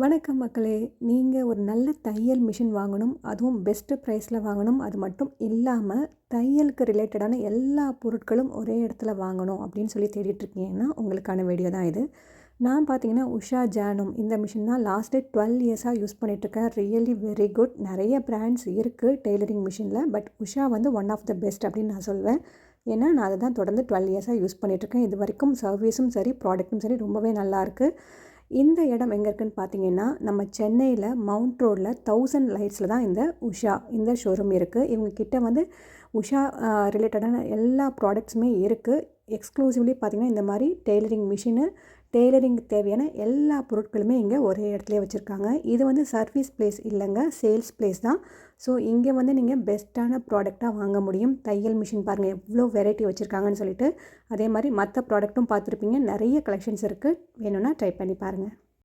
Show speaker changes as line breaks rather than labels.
வணக்கம் மக்களே! நீங்க ஒரு நல்ல தையல் மிஷின் வாங்கணும். அதுவும் பெஸ்ட்டு ப்ரைஸில் வாங்கணும். அது மட்டும் இல்லாம, தையலுக்கு ரிலேட்டடான எல்லா பொருட்களும் ஒரே இடத்துல வாங்கணும் அப்படின்னு சொல்லி தேடிட்டுருக்கீங்கன்னா, உங்களுக்கான வீடியோ தான் இது. நான் பார்த்தீங்கன்னா, உஷா ஜானும் இந்த மிஷின் தான் லாஸ்ட்டு 12 இயர்ஸாக யூஸ் பண்ணிகிட்ருக்கேன். Really very good. நிறைய பிராண்ட்ஸ் இருக்குது டெய்லரிங் மிஷினில். பட் உஷா வந்து ஒன் ஆஃப் த பெஸ்ட் அப்படின்னு நான் சொல்வேன். ஏன்னா, நான் அதை தான் தொடர்ந்து 12 இயர்ஸாக யூஸ் பண்ணிகிட்ருக்கேன். இது வரைக்கும் சர்வீஸும் சரி, ப்ராடக்ட்டும் சரி ரொம்பவே நல்லாயிருக்கு. இந்த இடம் எங்கே இருக்குன்னு பார்த்தீங்கன்னா, நம்ம சென்னையில் மவுண்ட் ரோடில் 1000 லைட்ஸில் தான் இந்த ஷோரூம் இருக்குது. இவங்க கிட்ட வந்து உஷா ரிலேட்டடான எல்லா ப்ராடக்ட்ஸுமே இருக்குது. எக்ஸ்க்ளூசிவ்லி பார்த்திங்கன்னா, இந்த மாதிரி டெய்லரிங் மிஷினு, டெய்லரிங்க்கு தேவையான எல்லா பொருட்களுமே இங்கே ஒரே இடத்துலையே வச்சுருக்காங்க. இது வந்து சர்வீஸ் ப்ளேஸ் இல்லைங்க, சேல்ஸ் ப்ளேஸ் தான். ஸோ இங்கே வந்து நீங்கள் பெஸ்ட்டான ப்ராடக்டாக வாங்க முடியும். தையல் மிஷின் பாருங்கள் எவ்வளோ வெரைட்டி வச்சுருக்காங்கன்னு சொல்லிட்டு. அதே மாதிரி மற்ற ப்ராடக்ட்டும் பார்த்துருப்பீங்க, நிறைய கலெக்ஷன்ஸ் இருக்குது. வேணும்னா ட்ரை பண்ணி பாருங்கள்.